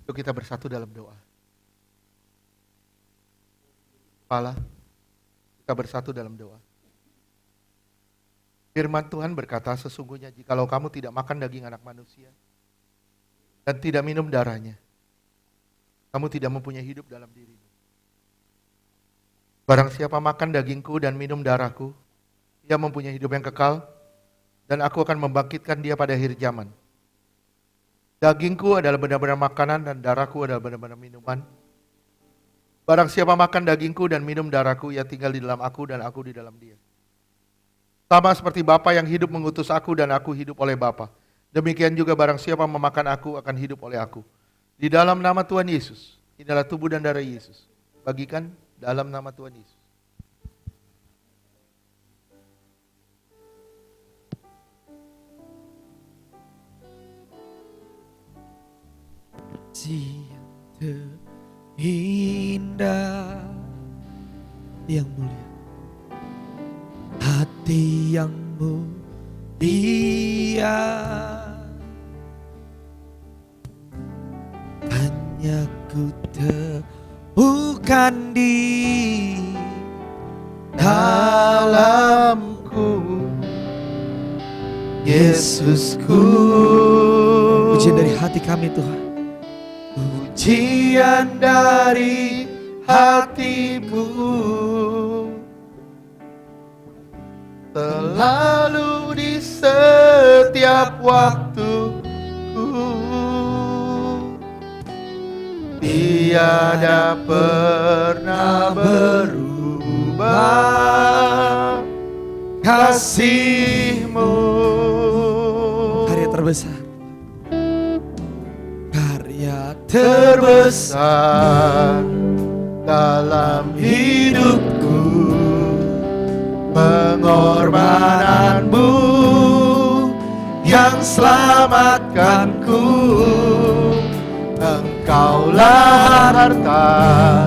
Yuk kita bersatu dalam doa. Kepala, kita bersatu dalam doa. Firman Tuhan berkata, sesungguhnya jikalau kamu tidak makan daging anak manusia dan tidak minum darahnya, kamu tidak mempunyai hidup dalam dirimu. Barang siapa makan dagingku dan minum darahku, ia mempunyai hidup yang kekal, dan aku akan membangkitkan dia pada akhir zaman. Dagingku adalah benar-benar makanan dan darahku adalah benar-benar minuman. Barang siapa makan dagingku dan minum darahku, ia tinggal di dalam aku dan aku di dalam dia. Sama seperti Bapa yang hidup mengutus aku dan aku hidup oleh Bapa. Demikian juga barang siapa memakan aku akan hidup oleh aku. Di dalam nama Tuhan Yesus, inilah tubuh dan darah Yesus. Bagikan dalam nama Tuhan Yesus. Yang terindah, yang mulia, hati yang mulia, hanya ku temukan di dalamku, Yesusku. Pujian dari hati kami Tuhan, pujian dari hatimu, Selalu di setiap waktuku, tiada pernah berubah kasih-Mu. karya terbesar, karya Terbesar dalam hidupku, pengorbananmu yang selamatkanku. Engkaulah harta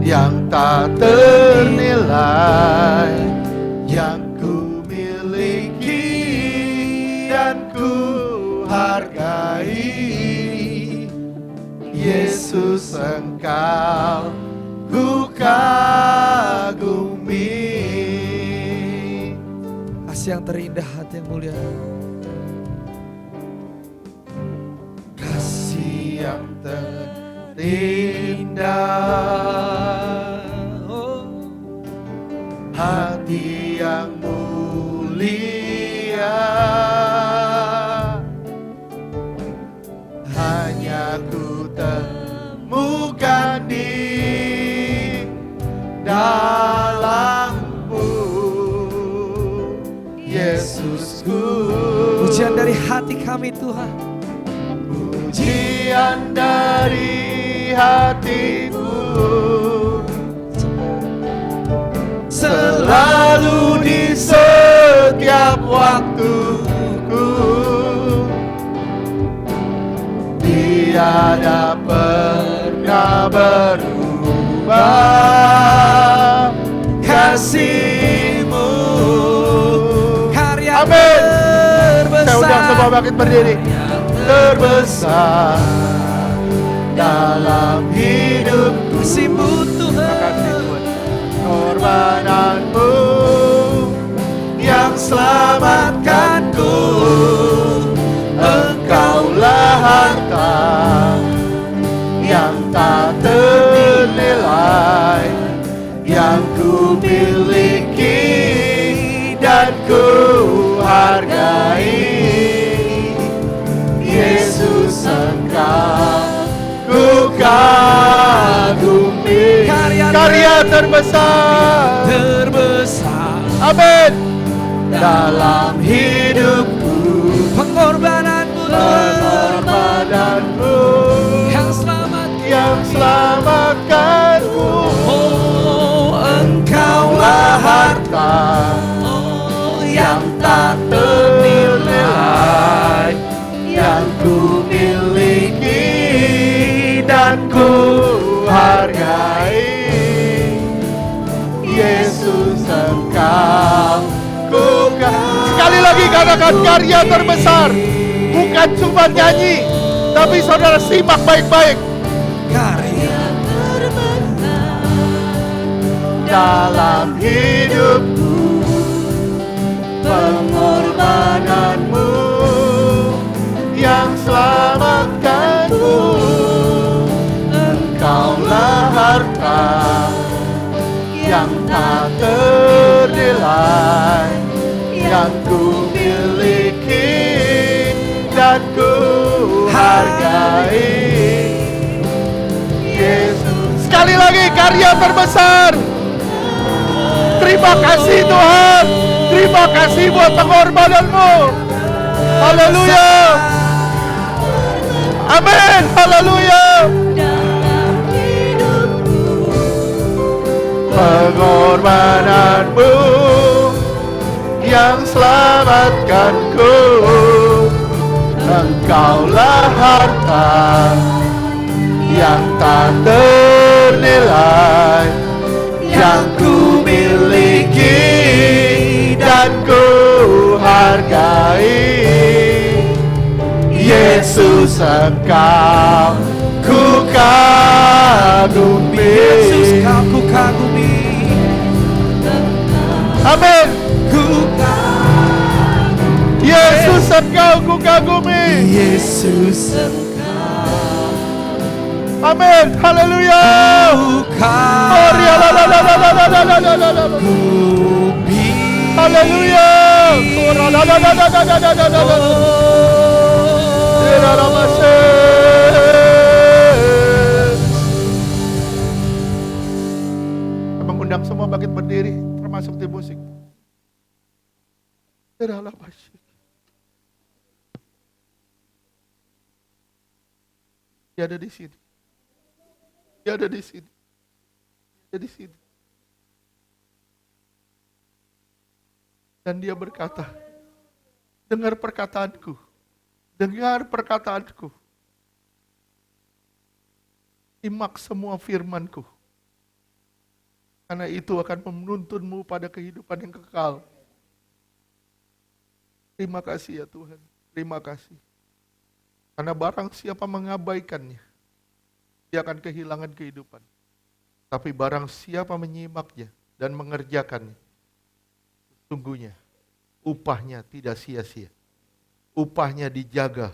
yang tak ternilai, yang ku miliki dan ku hargai. Yesus, Engkau ku kagumi. kasih yang terindah, hati yang mulia, Kasih yang terindah, hati yang mulia, hanya ku temukan di dalam-Mu, Yesusku. pujian dari hati kami Tuhan, Pujian dari hatiku, selalu di setiap waktuku, tiada pernah berubah kasih-Mu. karya Amin. terbesar, Saya undang semua bangkit berdiri. Terbesar dalam hidupku, kasih-Mu Tuhan, makasih Tuhan. Korbananmu yang selamatkanku, Engkaulah harta yang tak ternilai, yang ku miliki dan ku hargai. Yesus, Engkau ku kagumi. Karya terbesar, amin, dalam hidupku, pengorbananmu yang selamatkanku. Oh, Engkaulah harta yang tak ternilai, yang ku miliki dan ku hargai. Yesus, Engkau ku kagumi. Sekali lagi katakan, karya terbesar, bukan cuma nyanyi, Tapi saudara simak baik-baik. Karya Dalam hidupku, pengorbananmu yang selamatkanku. Engkaulah harta yang tak ternilai, yang ku miliki dan ku hargai. Yesus. Sekali lagi, karya terbesar. Terima kasih Tuhan. Terima kasih buat pengorbananmu. Haleluya. Amin. Haleluya. Pengorbananmu yang selamatkanku. Engkaulah harta yang tak ternilai, yang ku miliki dan ku hargai. Yesus, Engkau ku kagumi. Yesus, Kau ku kagumi. Amin. Ku kagumi. Yesus, Engkau ku kagumi. Yesus, Amin. Haleluya. Ku kagumi. Haleluya. Mengundang semua bangkit berdiri, termasuk tim musik. Dia ada di sini. Dia ada di sini. Dia di sini. Dan dia berkata, dengar perkataanku. Dengar perkataanku. Simak semua firmanku. Karena itu akan menuntunmu pada kehidupan yang kekal. Terima kasih ya Tuhan. Terima kasih. Karena barang siapa mengabaikannya, dia akan kehilangan kehidupan. Tapi barang siapa menyimaknya dan mengerjakannya, sesungguhnya upahnya tidak sia-sia. Upahnya dijaga.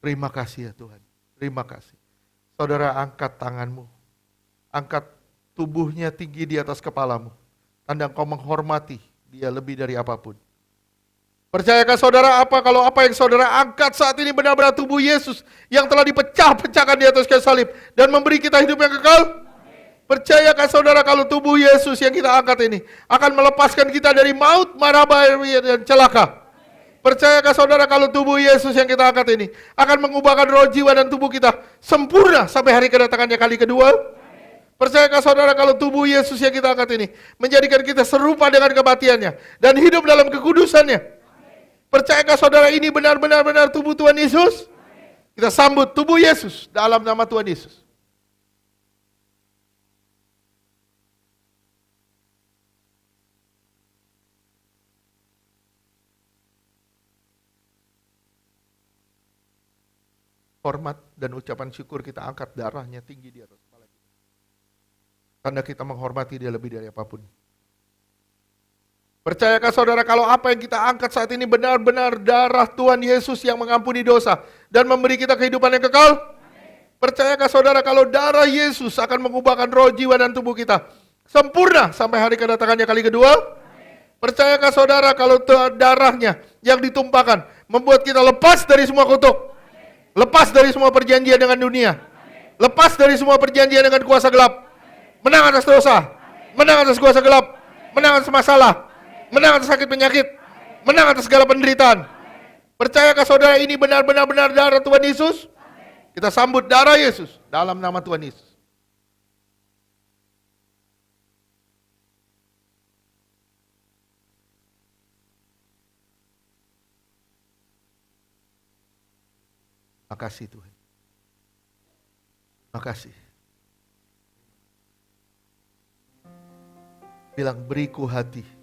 Terima kasih ya Tuhan. Terima kasih. Saudara, angkat tanganmu. Angkat tubuhnya tinggi di atas kepalamu. Tanda engkau menghormati dia lebih dari apapun. Percayakah saudara kalau apa yang saudara angkat saat ini benar-benar tubuh Yesus yang telah dipecah-pecahkan di atas kayu salib dan memberi kita hidup yang kekal? Percayakah saudara kalau tubuh Yesus yang kita angkat ini akan melepaskan kita dari maut, mara bahaya dan celaka? Percayakah saudara kalau tubuh Yesus yang kita angkat ini akan mengubahkan roh, jiwa dan tubuh kita sempurna sampai hari kedatangannya kali kedua? Percayakah saudara kalau tubuh Yesus yang kita angkat ini menjadikan kita serupa dengan kematiannya dan hidup dalam kekudusannya? Percayakah saudara ini benar-benar tubuh Tuhan Yesus? Kita sambut tubuh Yesus dalam nama Tuhan Yesus. Hormat dan ucapan syukur kita angkat darahnya tinggi di atas kepala kita. Tanda kita menghormati dia lebih dari apapun. Percayakah saudara kalau apa yang kita angkat saat ini benar-benar darah Tuhan Yesus yang mengampuni dosa dan memberi kita kehidupan yang kekal? Percayakah saudara kalau darah Yesus akan mengubahkan roh, jiwa dan tubuh kita sempurna sampai hari kedatangannya kali kedua? Percayakah saudara kalau darahnya yang ditumpahkan membuat kita lepas dari semua kutuk? Lepas dari semua perjanjian dengan dunia? Lepas dari semua perjanjian dengan kuasa gelap? Menang atas dosa? Menang atas kuasa gelap? Menang atas masalah? Menang atas sakit penyakit, menang atas segala penderitaan. Percayakah saudara ini benar-benar darah Tuhan Yesus? Kita sambut darah Yesus dalam nama Tuhan Yesus. Makasih Tuhan. Makasih. Bilang, beriku hati.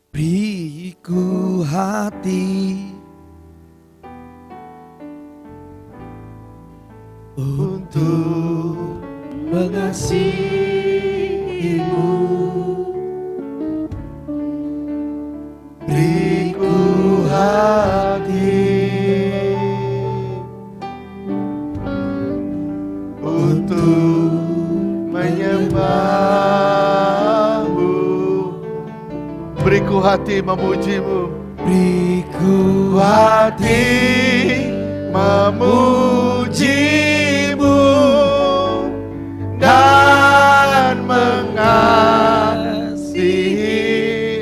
Beriku hati untuk mengasihimu. Beriku hati untuk menyembahmu. Beriku hati memujimu. Beriku Hati memujimu dan mengasihi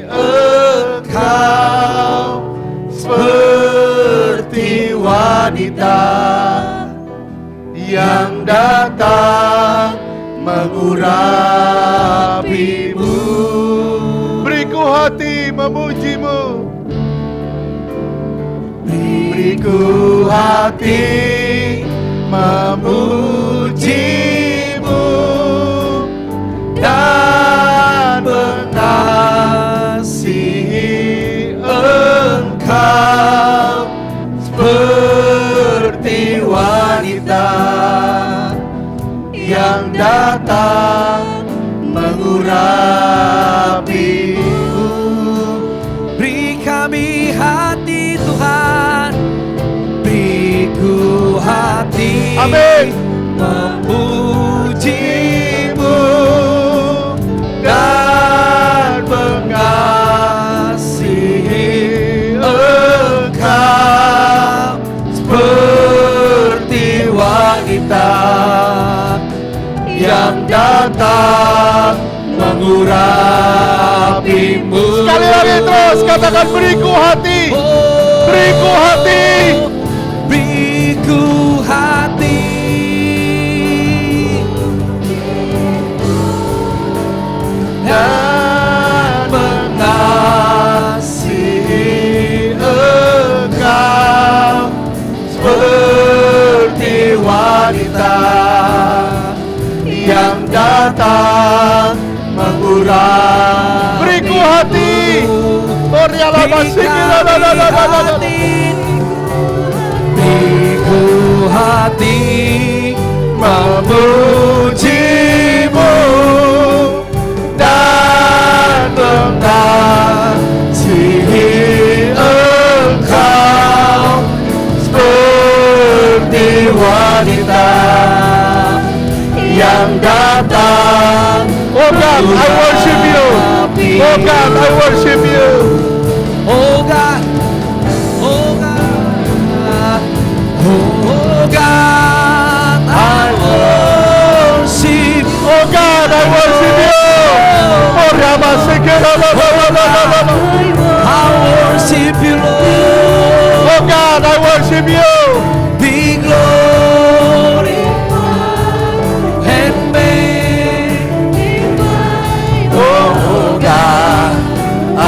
Engkau seperti wanita yang datang mengurapimu. Beriku hati memujimu. Beriku hati memujimu dan mengasihi Engkau seperti wanita yang datang mengurapimu. beri kami hati Tuhan, beriku hati Amin. memujimu Dan mengasihi Engkau seperti wanita yang datang mengurapimu. Sekali lagi terus katakan beriku hati. Beriku hati. beriku hati Dan mengasihi Engkau seperti wanita yang datang mengurapimu. Beriku hati. Oriala beriku hati memujimu dan mengasihi Engkau seperti wanita yang datang. Oh God, I worship you. Oh God, I worship you. Oh God, oh God, oh God, I worship. Oh God, I worship you. Oh Rama Sekera. I worship you, Lord. Oh God, I worship you. Be glory and magnified. Oh God, I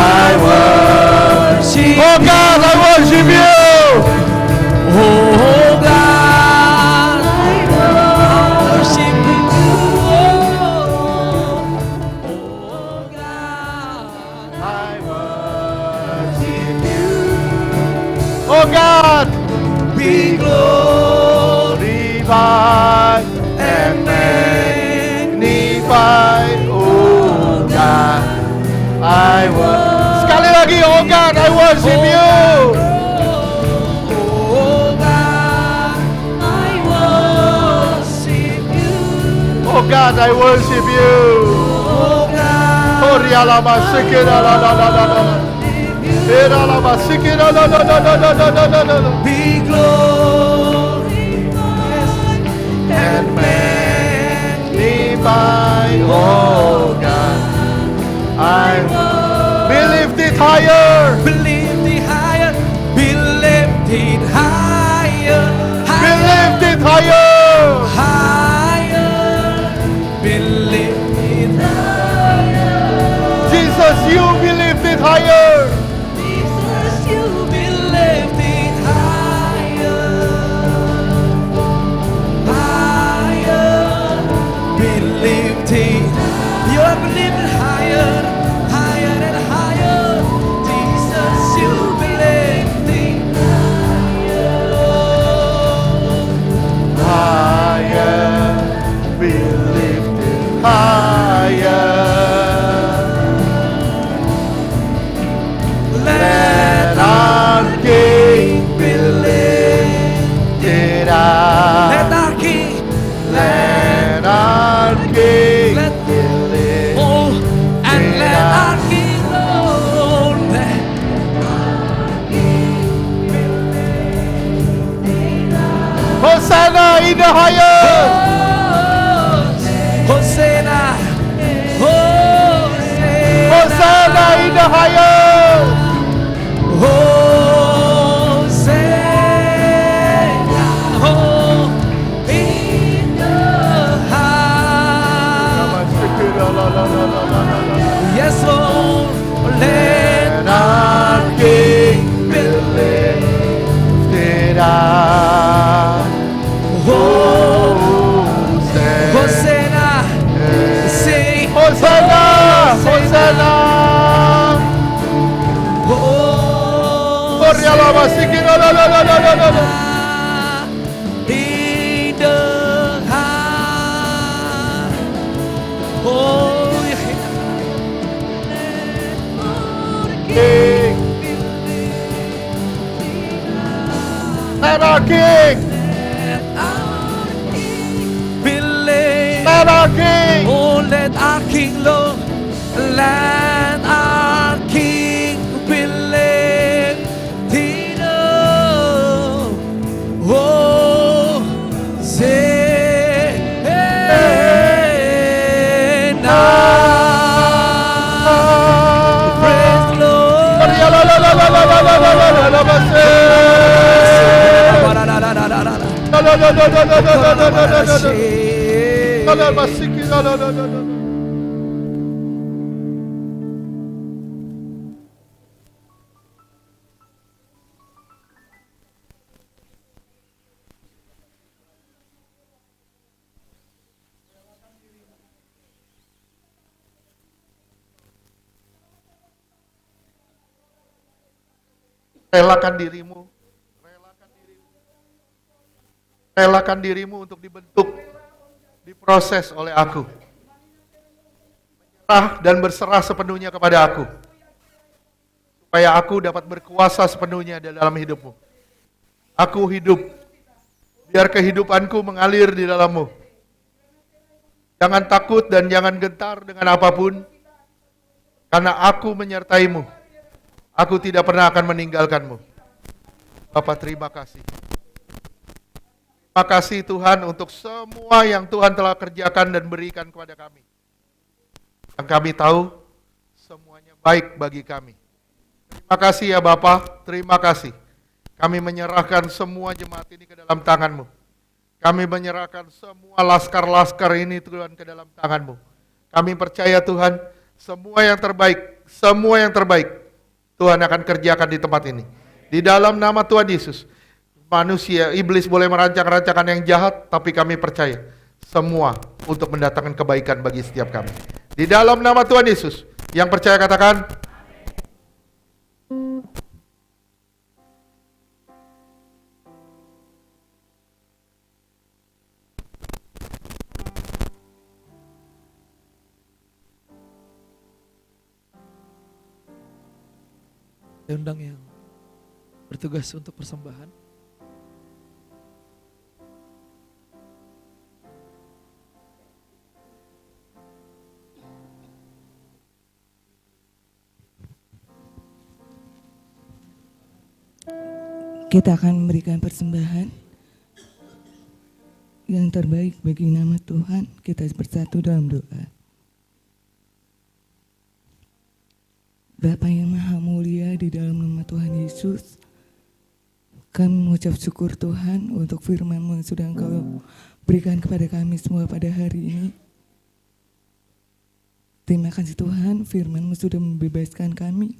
worship. Oh God, I worship you. Oh God, I worship you. Oh God, I worship you. Oh God, be glorified and magnified. Oh God, I worship. Sekali lagi, oh God, I worship you. Oh God, I worship you. Oh God, I worship you. Oh God, Oh Rialama Sekera la la la la la. Eralama Sekera la la la la la la la la. be glorified And magnify, oh God, I be lifted higher, be lifted higher, be lifted higher, be lifted higher. higher, be lifted higher. Jesus, you be lifted higher. Jesus, you be lifted higher, higher, be lifted the highest. Hosanna, Hosanna, Hosanna in the highest. Hosanna, oh, in the high. Yes, Lord, let our King be lifted up. Hosanna, sing Hosanna, Hosanna. in the high. Oh, King. And our King. believe. And our King. Oh, let our King, Lord, let our King be lifted up. Oh, say, praise the Lord. Relakan dirimu. Relakan dirimu untuk dibentuk, diproses oleh aku. Menyerah dan berserah sepenuhnya kepada aku. Supaya aku dapat berkuasa sepenuhnya di dalam hidupmu. Aku hidup, biar kehidupanku mengalir di dalammu. Jangan takut dan jangan gentar dengan apapun, karena aku menyertaimu. Aku tidak pernah akan meninggalkanmu. Bapak, terima kasih. Terima kasih Tuhan untuk semua yang Tuhan telah kerjakan dan berikan kepada kami. Yang kami tahu semuanya baik bagi kami. Terima kasih ya Bapak, terima kasih. Kami menyerahkan semua jemaat ini ke dalam tangan-Mu. Kami menyerahkan semua laskar-laskar ini Tuhan ke dalam tangan-Mu. Kami percaya Tuhan, semua yang terbaik Tuhan akan kerjakan di tempat ini. Di dalam nama Tuhan Yesus, manusia, iblis boleh merancang-rancangan yang jahat, tapi kami percaya semua untuk mendatangkan kebaikan bagi setiap kami. Di dalam nama Tuhan Yesus, yang percaya katakan, Saya undang yang bertugas untuk persembahan. Kita akan memberikan persembahan yang terbaik bagi nama Tuhan. Kita bersatu dalam doa. Bapa yang Maha Mulia, di dalam nama Tuhan Yesus, kami mengucap syukur Tuhan untuk firman-Mu yang sudah Engkau berikan kepada kami semua pada hari ini. Terima kasih Tuhan, firman-Mu sudah membebaskan kami.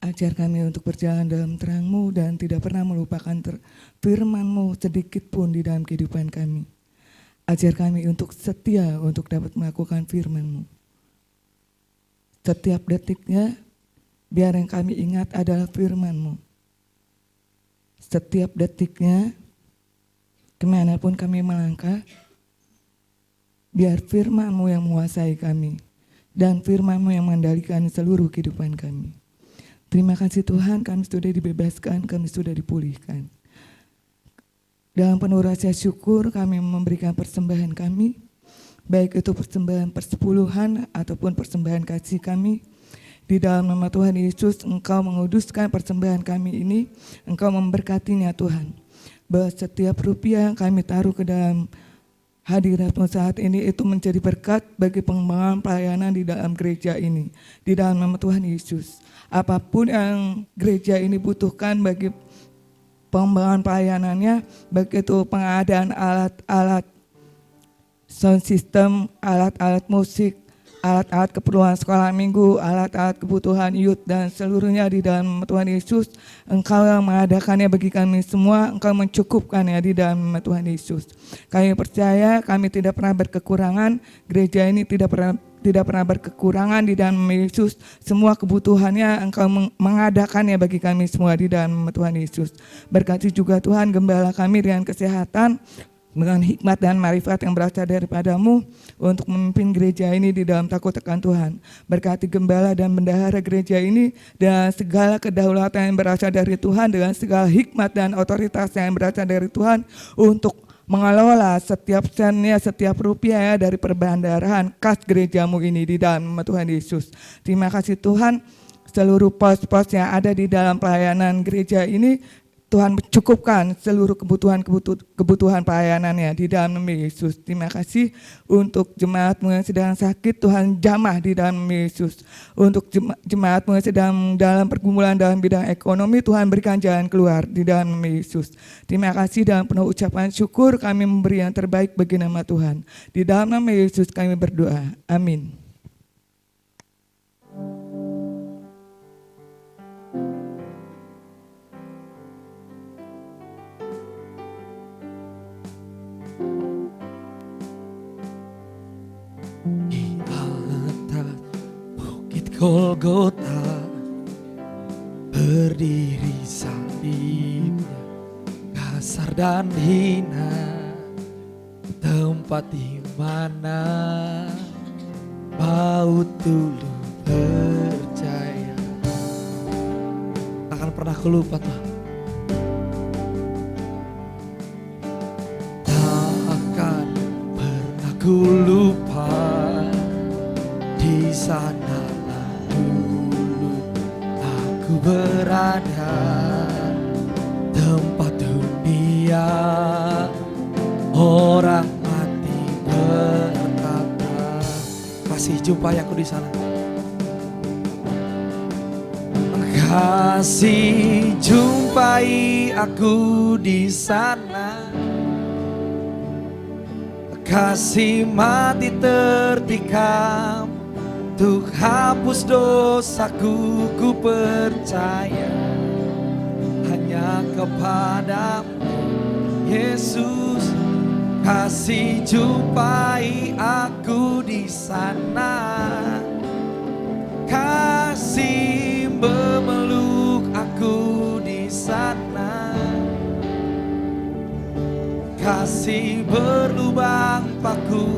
Ajar kami untuk berjalan dalam terang-Mu dan tidak pernah melupakan firman-Mu sedikit pun di dalam kehidupan kami. Ajar kami untuk setia untuk dapat melakukan firman-Mu. Setiap detiknya, biar yang kami ingat adalah firman-Mu. Setiap detiknya, kemanapun kami melangkah, biar firman-Mu yang menguasai kami, dan firman-Mu yang mengendalikan seluruh kehidupan kami. Terima kasih Tuhan, kami sudah dibebaskan, kami sudah dipulihkan. Dalam penuh rasa syukur, kami memberikan persembahan kami, baik itu persembahan persepuluhan ataupun persembahan kasih kami. Di dalam nama Tuhan Yesus, Engkau menguduskan persembahan kami ini, Engkau memberkatinya Tuhan. bahwa setiap rupiah yang kami taruh ke dalam hadirat-Mu saat ini itu menjadi berkat bagi pengembangan pelayanan di dalam gereja ini, di dalam nama Tuhan Yesus. Apapun yang gereja ini butuhkan bagi pengembangan pelayanannya, baik itu pengadaan alat-alat sound system, alat-alat musik, alat-alat keperluan sekolah minggu, alat-alat kebutuhan youth, dan seluruhnya di dalam Tuhan Yesus. Engkau yang mengadakannya bagi kami semua, Engkau mencukupkannya di dalam Tuhan Yesus. Kami percaya kami tidak pernah berkekurangan, gereja ini tidak pernah berkekurangan di dalam Yesus. Semua kebutuhannya Engkau mengadakannya bagi kami semua di dalam Tuhan Yesus. Berkati juga Tuhan gembala kami dengan kesehatan, dengan hikmat dan marifat yang berasal daripada-Mu untuk memimpin gereja ini di dalam takut akan Tuhan. Berkati gembala dan bendahara gereja ini dengan segala kedaulatan yang berasal dari Tuhan, dengan segala hikmat dan otoritas yang berasal dari Tuhan untuk mengelola setiap sennya, setiap rupiah dari perbendaharaan kas gereja-Mu ini di dalam Tuhan Yesus. Terima kasih Tuhan, seluruh pos-pos yang ada di dalam pelayanan gereja ini Tuhan mencukupkan seluruh kebutuhan pelayanannya di dalam nama Yesus. Terima kasih untuk jemaat-Mu yang sedang sakit, Tuhan jamah di dalam nama Yesus. Untuk jemaat-Mu yang sedang dalam pergumulan dalam bidang ekonomi, Tuhan berikan jalan keluar di dalam nama Yesus. Terima kasih, dalam penuh ucapan syukur kami memberi yang terbaik bagi nama Tuhan. Di dalam nama Yesus kami berdoa. Amin. Di atas bukit Golgota berdiri salibnya, kasar dan hina, tempat di mana maut dulu percaya. Tak akan pernah ku lupa Tuhan. Tak akan pernah ku lupa, di sanalah dulu aku berada, tempat dunia orang mati berkata, kasih jumpai aku di sana. Kasih jumpai aku di sana, kasih mati tertikam, untuk hapus dosaku ku percaya hanya kepada-Mu Yesus. Kasih jumpai aku di sana, kasih memeluk aku di sana, kasih berlubang paku,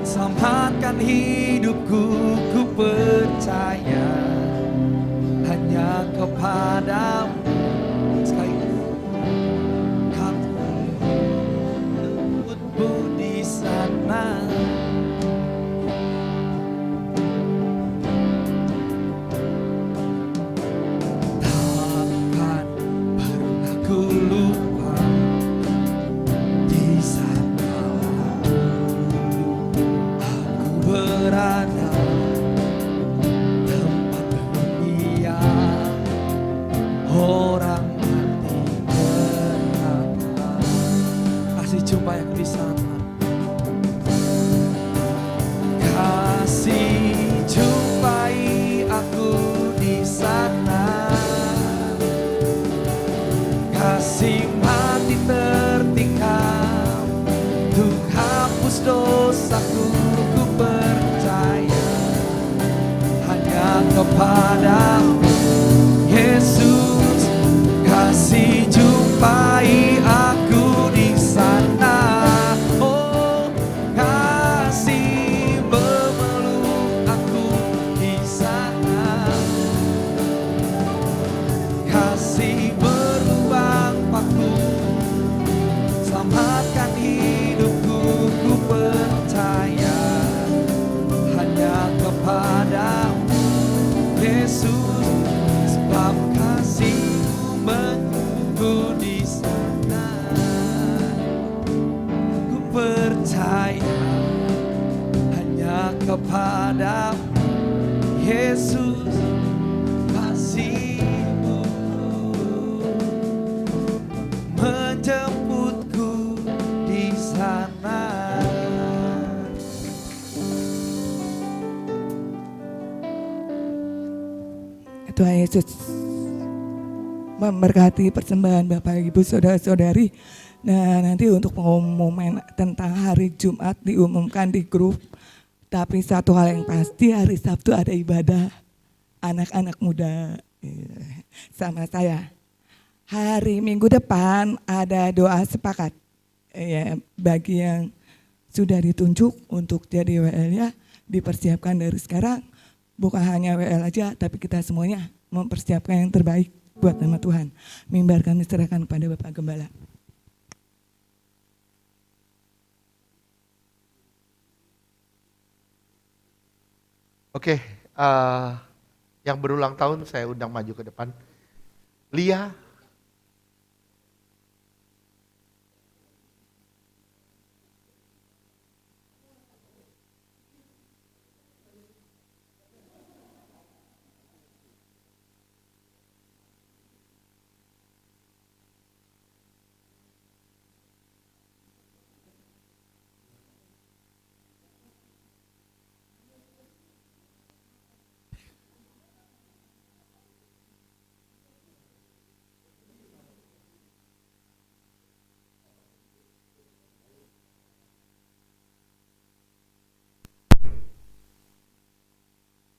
selamatkan hidupku, ku percaya hanya kepada-Mu. Sekali kamu lembutmu di sana, takkan pernah ku lupa, di sana berada, tempat dunia orang mati berkata, kasih jumpai aku di sana, kasih jumpai aku di sana, kasih mati tertikam, untuk hapus dosaku ku percaya hanya kepada-Mu Yesus. Kasih jumpai aku di sana, oh kasih memeluk aku di sana, kasih berlubang paku, selamatkan hidupku, ku percaya hanya kepada-Mu Yesus. Tuhan Yesus memberkati persembahan Bapak Ibu Saudara-saudari. Nah, nanti untuk pengumuman tentang hari Jumat diumumkan di grup. Tapi satu hal yang pasti, hari Sabtu ada ibadah anak-anak muda sama saya. Hari Minggu depan ada doa sepakat. Ya, bagi yang sudah ditunjuk untuk jadi WL ya, dipersiapkan dari sekarang. Bukan hanya WL aja, tapi kita semuanya mempersiapkan yang terbaik buat nama Tuhan. Mimbar kami serahkan kepada Bapak Gembala. Oke, yang berulang tahun saya undang maju ke depan. Lia.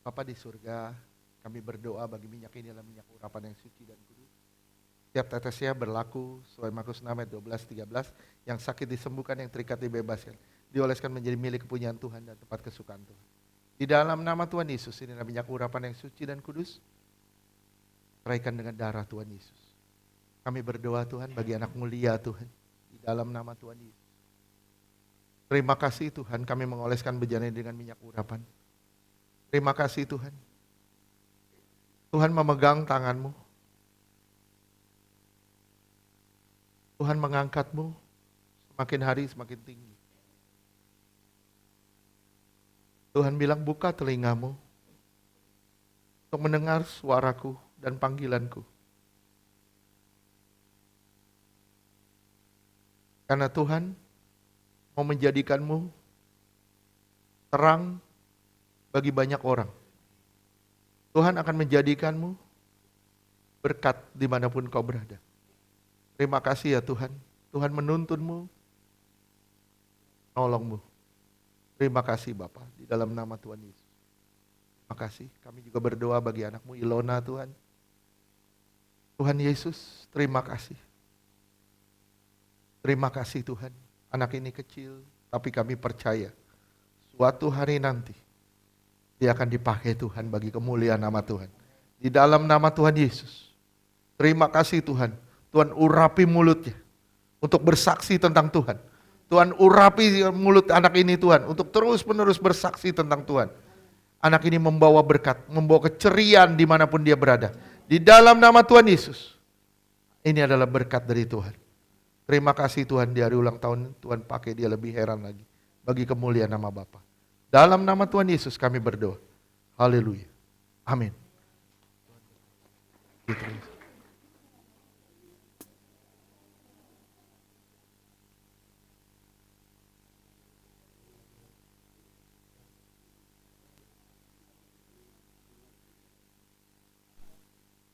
Bapa di surga, kami berdoa bagi minyak ini adalah minyak urapan yang suci dan kudus. Tiap tetesnya berlaku sesuai Markus 6 ayat 12-13, yang sakit disembuhkan, yang terikat dibebaskan, dioleskan menjadi milik kepunyaan Tuhan dan tempat kesukaan Tuhan. Di dalam nama Tuhan Yesus, ini adalah minyak urapan yang suci dan kudus, ceraikan dengan darah Tuhan Yesus. Kami berdoa Tuhan bagi anak mulia Tuhan, di dalam nama Tuhan Yesus. Terima kasih Tuhan, kami mengoleskan bejana dengan minyak urapan. Terima kasih Tuhan. Tuhan memegang tanganmu. Tuhan mengangkatmu semakin hari semakin tinggi. Tuhan bilang buka telingamu untuk mendengar suaraku dan panggilanku. Karena Tuhan mau menjadikanmu terang bagi banyak orang. Tuhan akan menjadikanmu berkat dimanapun kau berada. Terima kasih ya Tuhan. Tuhan menuntunmu, nolongmu. Terima kasih Bapa di dalam nama Tuhan Yesus. Terima kasih. Kami juga berdoa bagi anakmu Ilona Tuhan. Tuhan Yesus, terima kasih. Terima kasih Tuhan. Anak ini kecil, tapi kami percaya suatu hari nanti dia akan dipakai Tuhan bagi kemuliaan nama Tuhan. Di dalam nama Tuhan Yesus. Terima kasih Tuhan. Tuhan urapi mulutnya untuk bersaksi tentang Tuhan. Tuhan urapi mulut anak ini Tuhan untuk terus menerus bersaksi tentang Tuhan. Anak ini membawa berkat, membawa keceriaan dimanapun dia berada. Di dalam nama Tuhan Yesus. Ini adalah berkat dari Tuhan. Terima kasih Tuhan, di hari ulang tahun Tuhan pakai dia lebih heran lagi. Bagi kemuliaan nama Bapa. Dalam nama Tuhan Yesus kami berdoa. Haleluya. Amin.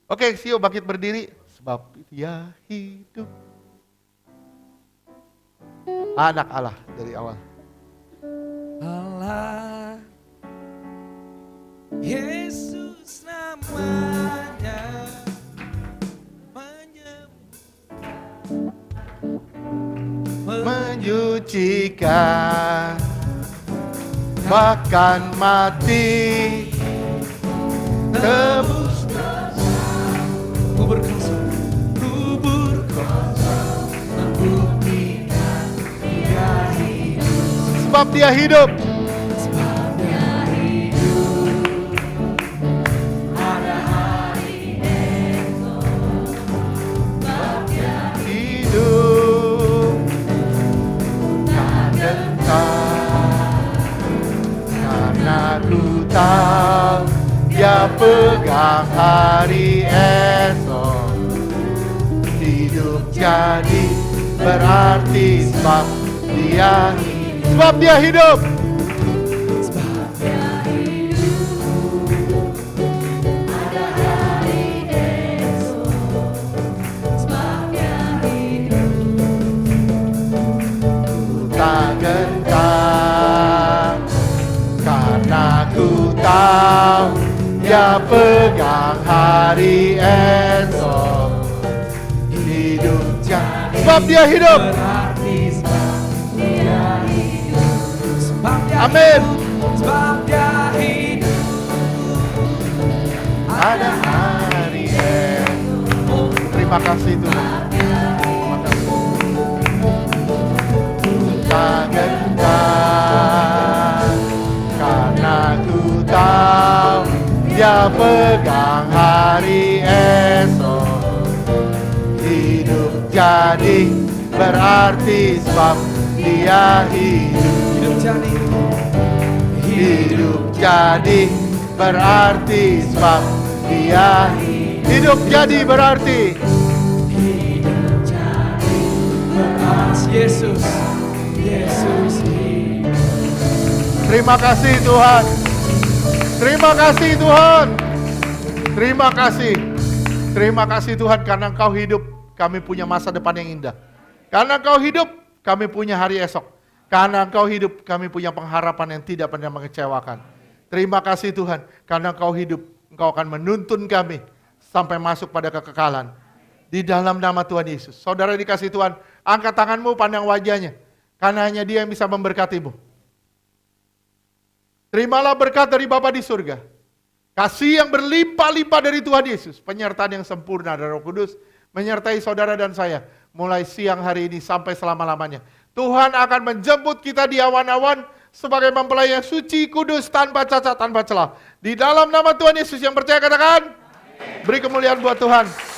Oke, Sio bangkit berdiri. Sebab dia hidup. Anak Allah dari awal. Allah, Yesus namanya, Menyucikan, bahkan mati, tebus ku berkuasa, membuktikan dia hidup. Sebab dia hidup. ada hari Hidup tak gentar, karena ku tahu dia pegang hari esok. Hidup jadi berarti sebab dia hidup. Sebab dia hidup. pegang hari esok. Hidup jadi, sebab dia hidup. Amin. Sebab dia hidup. Ada hari esok. Terima kasih Tuhan. Terima kasih. Tak gentar karena ku tahu dia pegang hari esok. Hidup jadi berarti sebab dia hidup. Hidup jadi. Hidup jadi berarti sebab dia hidup jadi berarti. Hidup jadi berarti Yesus. Yesus hidup. Terima kasih Tuhan. Terima kasih Tuhan. Terima kasih. Terima kasih Tuhan karena Engkau hidup, kami punya masa depan yang indah. Karena Engkau hidup, kami punya hari esok. Karena Engkau hidup, kami punya pengharapan yang tidak pernah mengecewakan. Terima kasih Tuhan, karena Engkau hidup, Engkau akan menuntun kami sampai masuk pada kekekalan. Di dalam nama Tuhan Yesus. Saudara dikasih Tuhan, angkat tanganmu, pandang wajahnya. Karena hanya Dia yang bisa memberkatimu. Terimalah berkat dari Bapa di surga. Kasih yang berlimpah-limpah dari Tuhan Yesus. Penyertaan yang sempurna dari Roh Kudus. Menyertai saudara dan saya. Mulai siang hari ini sampai selama-lamanya. Tuhan akan menjemput kita di awan-awan. Sebagai mempelai yang suci, kudus, tanpa cacat, tanpa celah. Di dalam nama Tuhan Yesus yang percaya katakan. Beri kemuliaan buat Tuhan.